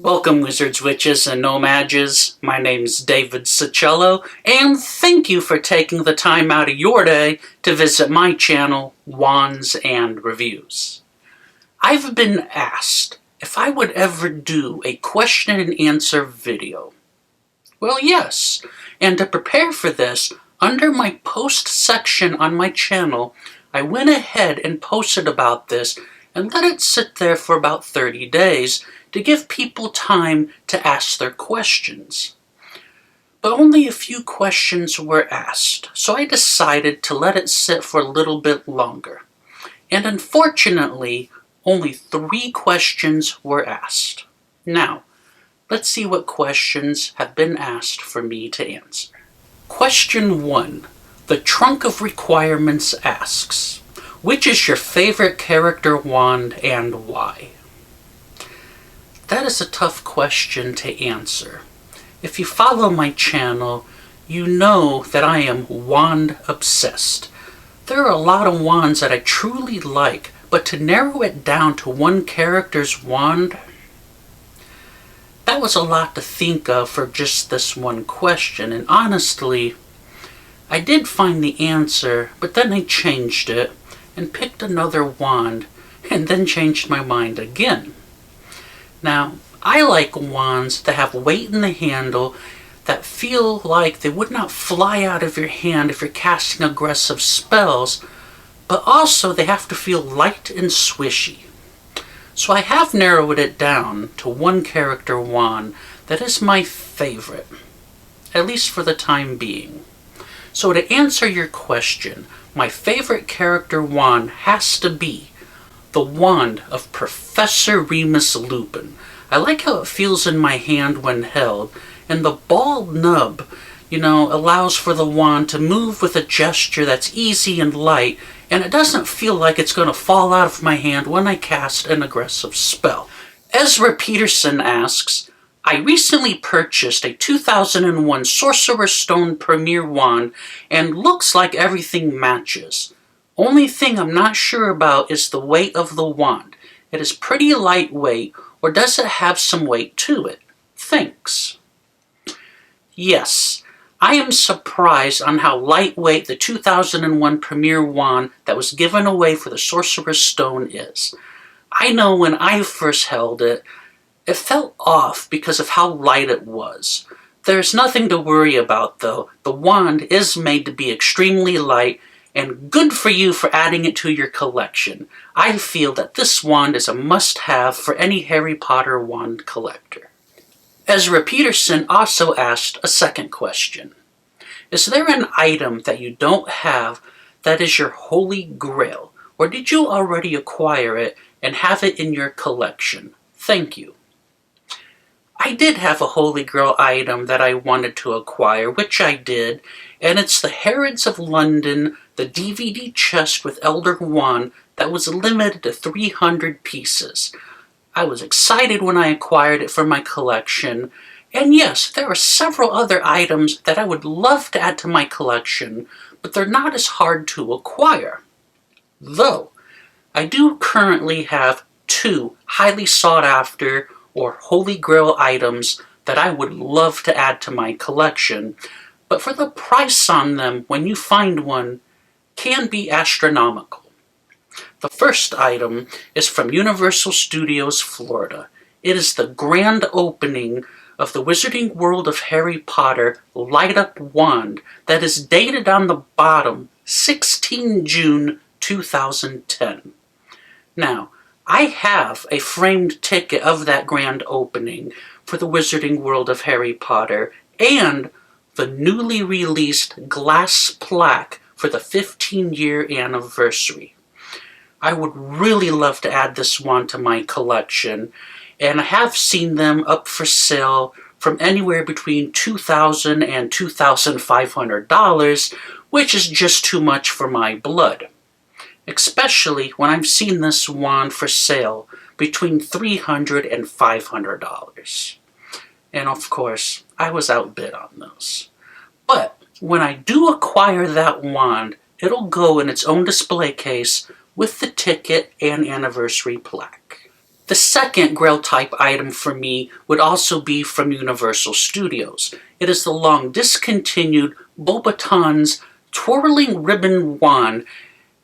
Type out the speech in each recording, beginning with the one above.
Welcome, wizards, witches, and no-mages. My name's David Syczylo, and thank you for taking the time out of your day to visit my channel, Wands and Reviews. I've been asked if I would ever do a question and answer video. Well, yes, and to prepare for this, under my post section on my channel, I went ahead and posted about this and let it sit there for about 30 days to give people time to ask their questions. But only a few questions were asked, so I decided to let it sit for a little bit longer. And unfortunately, only 3 questions were asked. Now, let's see what questions have been asked for me to answer. Question 1. The Trunk of Requirements asks, which is your favorite character wand and why? That is a tough question to answer. If you follow my channel, you know that I am wand obsessed. There are a lot of wands that I truly like, but to narrow it down to one character's wand, that was a lot to think of for just this one question, and honestly, I did find the answer, but then I changed it and picked another wand, and then changed my mind again. Now, I like wands that have weight in the handle, that feel like they would not fly out of your hand if you're casting aggressive spells, but also they have to feel light and swishy. So I have narrowed it down to one character wand that is my favorite, at least for the time being. So to answer your question, my favorite character wand has to be the wand of Professor Remus Lupin. I like how it feels in my hand when held, and the bald nub, allows for the wand to move with a gesture that's easy and light, and it doesn't feel like it's going to fall out of my hand when I cast an aggressive spell. Ezra Peterson asks, I recently purchased a 2001 Sorcerer's Stone Premier Wand and looks like everything matches. Only thing I'm not sure about is the weight of the wand. It is pretty lightweight, or does it have some weight to it? Thanks. Yes, I am surprised on how lightweight the 2001 Premier Wand that was given away for the Sorcerer's Stone is. I know when I first held it, it felt off because of how light it was. There's nothing to worry about though. The wand is made to be extremely light, and good for you for adding it to your collection. I feel that this wand is a must-have for any Harry Potter wand collector. Ezra Peterson also asked a second question. Is there an item that you don't have that is your holy grail, or did you already acquire it and have it in your collection? Thank you. I did have a holy grail item that I wanted to acquire, which I did, and it's the Harrods of London, the DVD chest with Elder Wand that was limited to 300 pieces. I was excited when I acquired it for my collection, and yes, there are several other items that I would love to add to my collection, but they're not as hard to acquire. Though, I do currently have 2 highly sought after or holy grail items that I would love to add to my collection, but for the price on them when you find one can be astronomical. The first item is from Universal Studios Florida. It is the grand opening of the Wizarding World of Harry Potter Light Up Wand that is dated on the bottom 16 June 2010. Now, I have a framed ticket of that grand opening for the Wizarding World of Harry Potter and the newly released glass plaque for the 15-year anniversary. I would really love to add this wand to my collection, and I have seen them up for sale from anywhere between $2,000 and $2,500, which is just too much for my blood. Especially when I've seen this wand for sale between $300 and $500. And of course, I was outbid on those. But when I do acquire that wand, it'll go in its own display case with the ticket and anniversary plaque. The second Grail type item for me would also be from Universal Studios. It is the long discontinued Bobaton's twirling ribbon wand,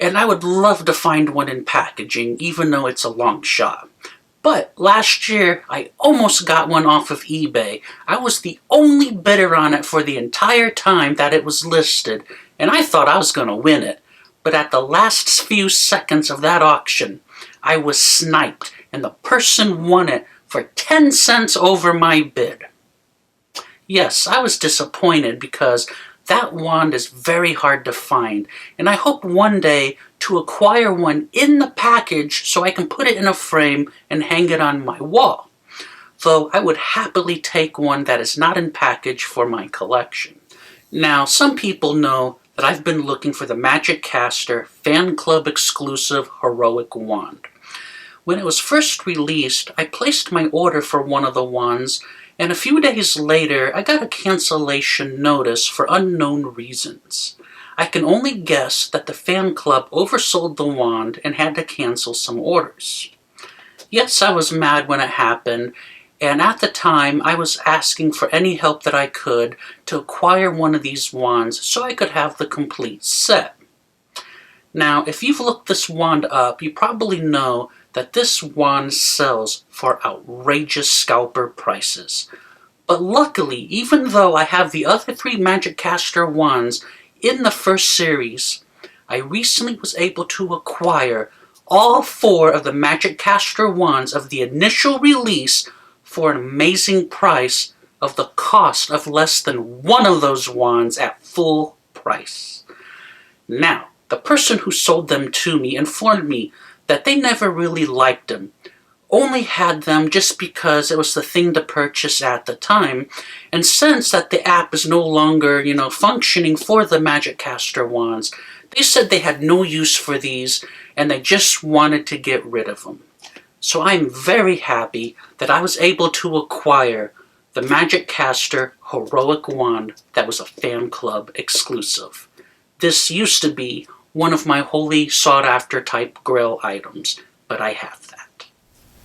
and I would love to find one in packaging, even though it's a long shot. But last year, I almost got one off of eBay. I was the only bidder on it for the entire time that it was listed, and I thought I was going to win it. But at the last few seconds of that auction, I was sniped, and the person won it for 10 cents over my bid. Yes, I was disappointed because that wand is very hard to find, and I hope one day to acquire one in the package so I can put it in a frame and hang it on my wall. Though I would happily take one that is not in package for my collection. Now, some people know that I've been looking for the Magic Caster Fan Club exclusive Heroic Wand. When it was first released, I placed my order for one of the wands, and a few days later, I got a cancellation notice for unknown reasons. I can only guess that the fan club oversold the wand and had to cancel some orders. Yes, I was mad when it happened, and at the time I was asking for any help that I could to acquire one of these wands so I could have the complete set. Now, if you've looked this wand up, you probably know that this wand sells for outrageous scalper prices. But luckily, even though I have the other 3 Magic Caster wands in the first series, I recently was able to acquire all 4 of the Magic Caster wands of the initial release for an amazing price of the cost of less than one of those wands at full price. Now, the person who sold them to me informed me that they never really liked them, only had them just because it was the thing to purchase at the time, and since that the app is no longer, functioning for the Magic Caster wands, they said they had no use for these and they just wanted to get rid of them. So I'm very happy that I was able to acquire the Magic Caster Heroic Wand that was a fan club exclusive. This used to be one of my wholly sought-after type Grail items, but I have that.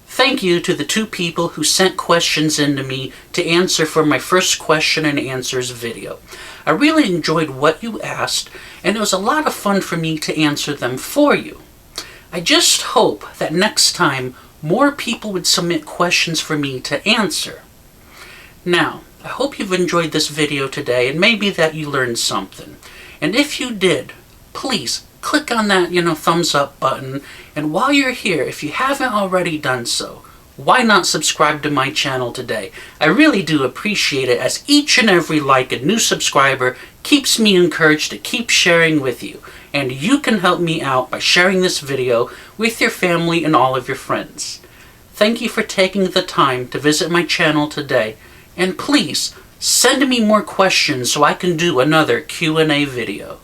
Thank you to the 2 people who sent questions in to me to answer for my first question and answers video. I really enjoyed what you asked, and it was a lot of fun for me to answer them for you. I just hope that next time more people would submit questions for me to answer. Now, I hope you've enjoyed this video today and maybe that you learned something. And if you did, please click on that, thumbs up button. And while you're here, if you haven't already done so, why not subscribe to my channel today? I really do appreciate it, as each and every like and new subscriber keeps me encouraged to keep sharing with you. And you can help me out by sharing this video with your family and all of your friends. Thank you for taking the time to visit my channel today. And please, send me more questions so I can do another Q&A video.